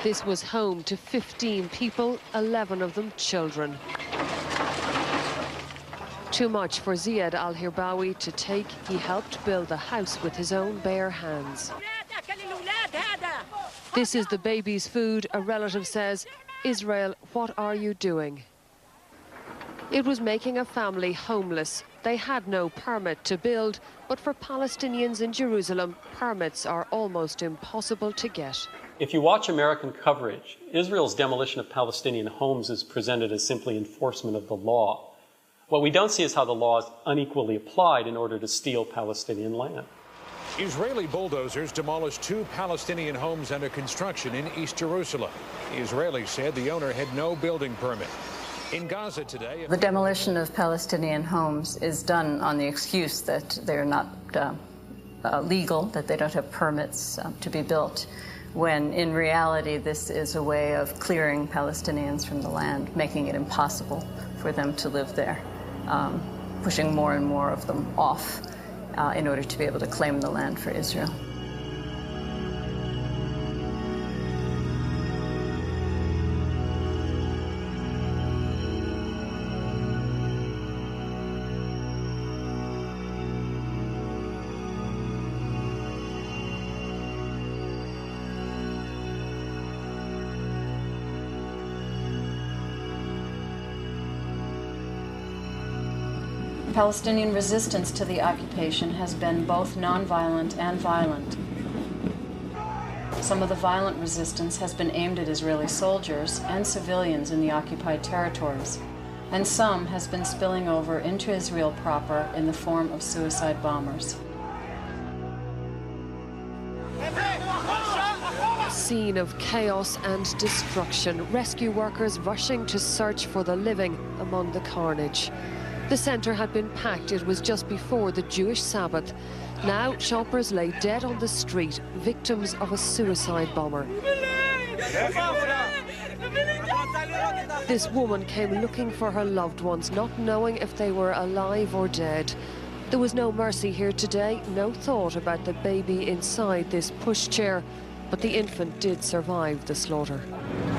This was home to 15 people, 11 of them children. Too much for Ziad al-Hirbawi to take. He helped build the house with his own bare hands. This is the baby's food, a relative says. Israel, what are you doing? It was making a family homeless. They had no permit to build, but for Palestinians in Jerusalem, permits are almost impossible to get. If you watch American coverage, Israel's demolition of Palestinian homes is presented as simply enforcement of the law. What we don't see is how the law is unequally applied in order to steal Palestinian land. Israeli bulldozers demolished 2 Palestinian homes under construction in East Jerusalem. Israelis said the owner had no building permit. In Gaza today, the demolition of Palestinian homes is done on the excuse that they're not legal, that they don't have permits to be built, when in reality this is a way of clearing Palestinians from the land, making it impossible for them to live there, pushing more and more of them off in order to be able to claim the land for Israel. Palestinian resistance to the occupation has been both nonviolent and violent. Some of the violent resistance has been aimed at Israeli soldiers and civilians in the occupied territories, and some has been spilling over into Israel proper in the form of suicide bombers. A scene of chaos and destruction, rescue workers rushing to search for the living among the carnage. The centre had been packed. It was just before the Jewish Sabbath. Now shoppers lay dead on the street, victims of a suicide bomber. This woman came looking for her loved ones, not knowing if they were alive or dead. There was no mercy here today, no thought about the baby inside this pushchair, but the infant did survive the slaughter.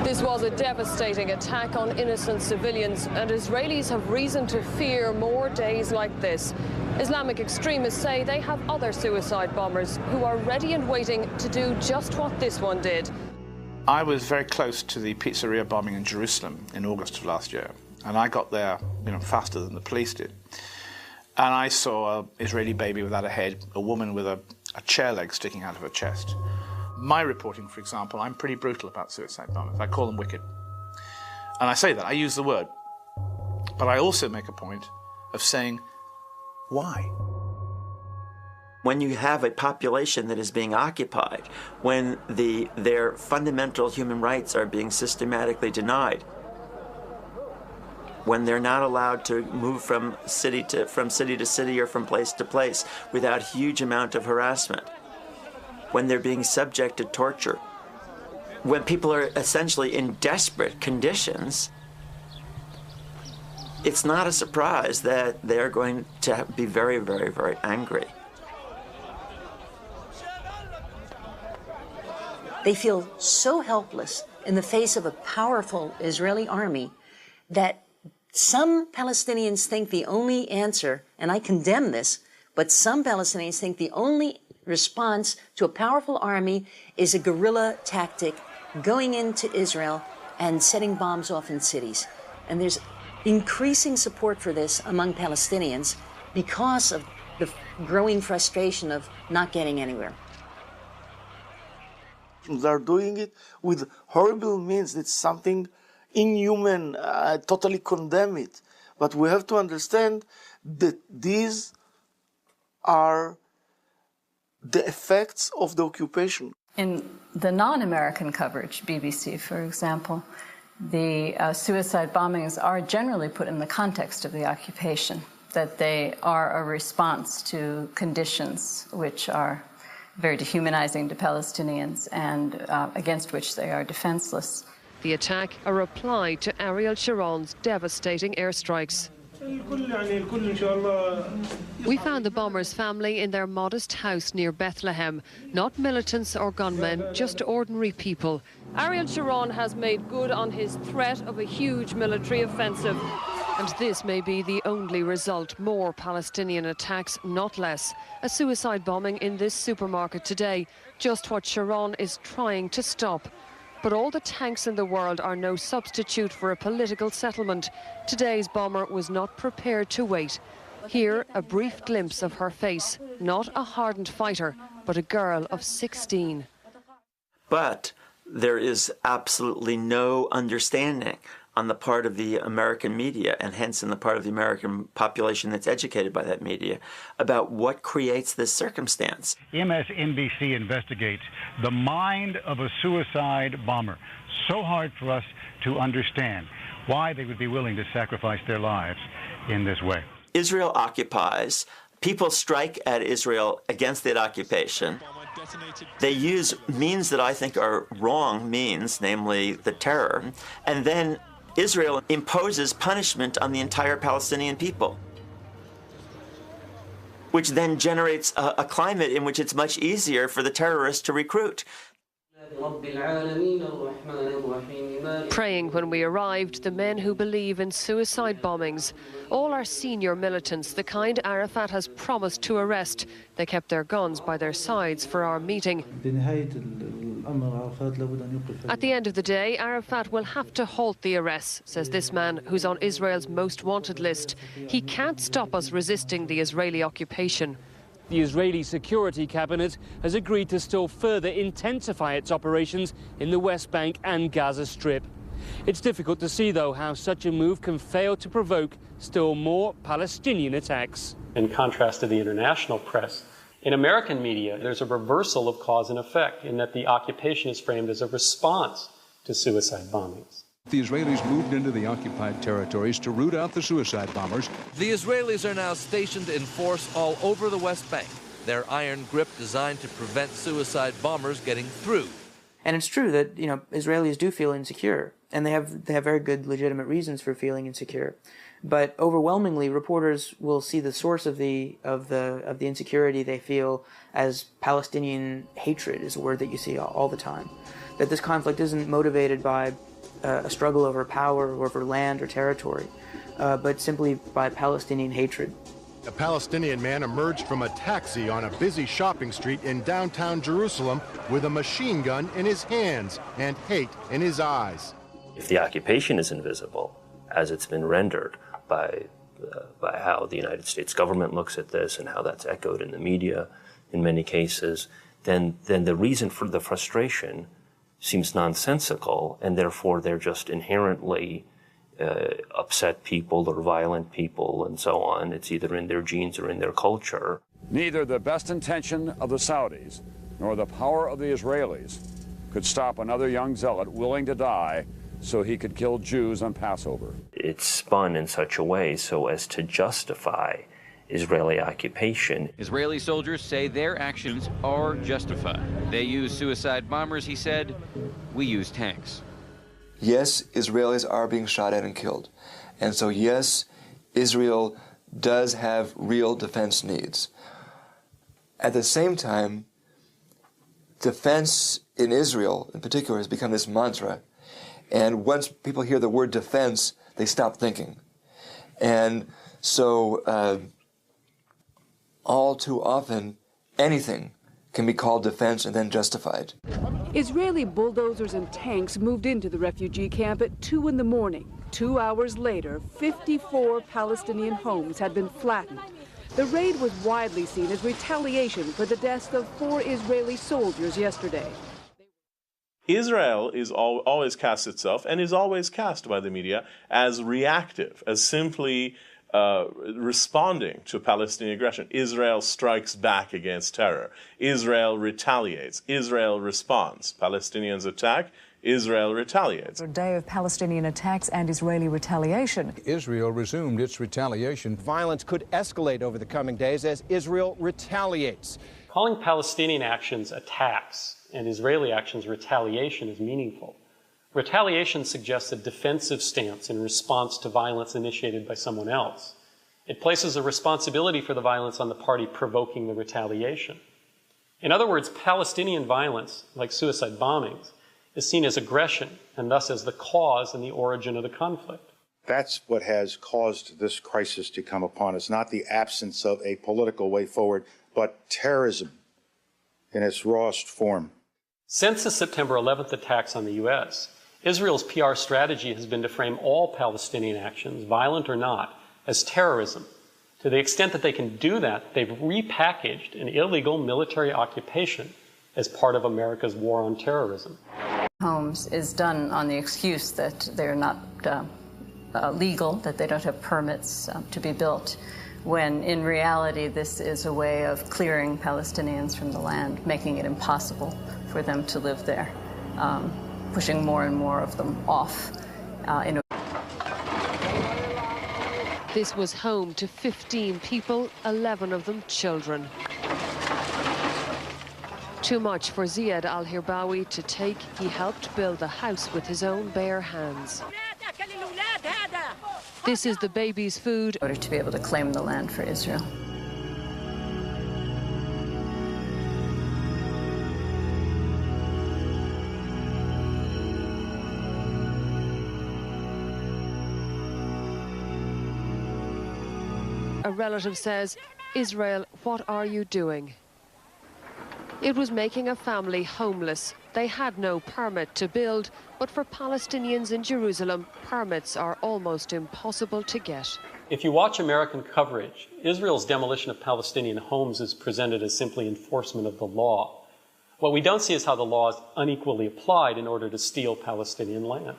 This was a devastating attack on innocent civilians, and Israelis have reason to fear more days like this. Islamic extremists say they have other suicide bombers who are ready and waiting to do just what this one did. I was very close to the pizzeria bombing in Jerusalem in August of last year, and I got there, faster than the police did. And I saw an Israeli baby without a head, a woman with a chair leg sticking out of her chest. My reporting, for example, I'm pretty brutal about suicide bombers. I call them wicked. And I say that, I use the word. But I also make a point of saying, why? When you have a population that is being occupied, when their fundamental human rights are being systematically denied, when they're not allowed to move from city to city or from place to place without a huge amount of harassment, when they're being subject to torture, when people are essentially in desperate conditions, it's not a surprise that they're going to be very, very, very angry. They feel so helpless in the face of a powerful Israeli army that some Palestinians think the only answer, and I condemn this, but some Palestinians think the only response to a powerful army is a guerrilla tactic going into Israel and setting bombs off in cities. And there's increasing support for this among Palestinians because of the growing frustration of not getting anywhere. They're doing it with horrible means. It's something inhuman. I totally condemn it. But we have to understand that these are the effects of the occupation. In the non-American coverage, BBC, for example, the suicide bombings are generally put in the context of the occupation, that they are a response to conditions which are very dehumanizing to Palestinians and against which they are defenseless. The attack, a reply to Ariel Sharon's devastating airstrikes. We found the bombers' family in their modest house near Bethlehem. Not militants or gunmen, just ordinary people. Ariel Sharon has made good on his threat of a huge military offensive. And this may be the only result. More Palestinian attacks, not less. A suicide bombing in this supermarket today. Just what Sharon is trying to stop. But all the tanks in the world are no substitute for a political settlement. Today's bomber was not prepared to wait. Here, a brief glimpse of her face. Not a hardened fighter, but a girl of 16. But there is absolutely no understanding on the part of the American media, and hence in the part of the American population that's educated by that media, about what creates this circumstance. MSNBC investigates the mind of a suicide bomber. So hard for us to understand why they would be willing to sacrifice their lives in this way. Israel occupies. People strike at Israel against that occupation. They use means that I think are wrong means, namely the terror, and then Israel imposes punishment on the entire Palestinian people, which then generates a climate in which it's much easier for the terrorists to recruit. Praying when we arrived, the men who believe in suicide bombings. All are senior militants, the kind Arafat has promised to arrest. They kept their guns by their sides for our meeting. At the end of the day, Arafat will have to halt the arrests, says this man who's on Israel's most wanted list. He can't stop us resisting the Israeli occupation. The Israeli Security Cabinet has agreed to still further intensify its operations in the West Bank and Gaza Strip. It's difficult to see, though, how such a move can fail to provoke still more Palestinian attacks. In contrast to the international press, in American media, there's a reversal of cause and effect in that the occupation is framed as a response to suicide bombings. The Israelis moved into the occupied territories to root out the suicide bombers. The Israelis are now stationed in force all over the West Bank, their iron grip designed to prevent suicide bombers getting through. And it's true that, Israelis do feel insecure, and they have very good legitimate reasons for feeling insecure. But overwhelmingly, reporters will see the source of the insecurity they feel as Palestinian hatred is a word that you see all the time. That this conflict isn't motivated by a struggle over power or over land or territory, but simply by Palestinian hatred. A Palestinian man emerged from a taxi on a busy shopping street in downtown Jerusalem with a machine gun in his hands and hate in his eyes. If the occupation is invisible, as it's been rendered by how the United States government looks at this and how that's echoed in the media in many cases, then the reason for the frustration seems nonsensical, and therefore they're just inherently upset people or violent people and so on. It's either in their genes or in their culture. Neither the best intention of the Saudis nor the power of the Israelis could stop another young zealot willing to die so he could kill Jews on Passover. It's spun in such a way so as to justify Israeli occupation. Israeli soldiers say their actions are justified. They use suicide bombers, he said. We use tanks. Yes, Israelis are being shot at and killed. And so yes, Israel does have real defense needs. At the same time, defense in Israel in particular has become this mantra. And once people hear the word defense, they stop thinking. And so all too often, anything can be called defense and then justified. Israeli bulldozers and tanks moved into the refugee camp at 2 in the morning. 2 hours later, 54 Palestinian homes had been flattened. The raid was widely seen as retaliation for the deaths of 4 Israeli soldiers yesterday. Israel is always cast itself, and is always cast by the media, as reactive, as simply responding to Palestinian aggression. Israel strikes back against terror. Israel retaliates. Israel responds. Palestinians attack. Israel retaliates. A day of Palestinian attacks and Israeli retaliation. Israel resumed its retaliation. Violence could escalate over the coming days as Israel retaliates. Calling Palestinian actions attacks and Israeli actions retaliation is meaningful. Retaliation suggests a defensive stance in response to violence initiated by someone else. It places a responsibility for the violence on the party provoking the retaliation. In other words, Palestinian violence, like suicide bombings, is seen as aggression and thus as the cause and the origin of the conflict. That's what has caused this crisis to come upon us, not the absence of a political way forward, but terrorism in its rawest form. Since the September 11th attacks on the U.S., Israel's PR strategy has been to frame all Palestinian actions, violent or not, as terrorism. To the extent that they can do that, they've repackaged an illegal military occupation as part of America's war on terrorism. Homes is done on the excuse that they're not legal, that they don't have permits to be built, when in reality this is a way of clearing Palestinians from the land, making it impossible for them to live there, pushing more and more of them off. This was home to 15 people, 11 of them children. Too much for Ziad al-Hirbawi to take. He helped build the house with his own bare hands. This is the baby's food. In order to be able to claim the land for Israel. A relative says, "Israel, what are you doing?" It was making a family homeless. They had no permit to build, but for Palestinians in Jerusalem, permits are almost impossible to get. If you watch American coverage, Israel's demolition of Palestinian homes is presented as simply enforcement of the law. What we don't see is how the law is unequally applied in order to steal Palestinian land.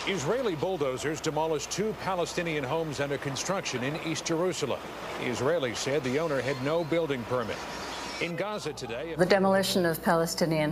Israeli bulldozers demolished 2 Palestinian homes under construction in East Jerusalem. Israelis said the owner had no building permit. In Gaza today, The demolition of Palestinian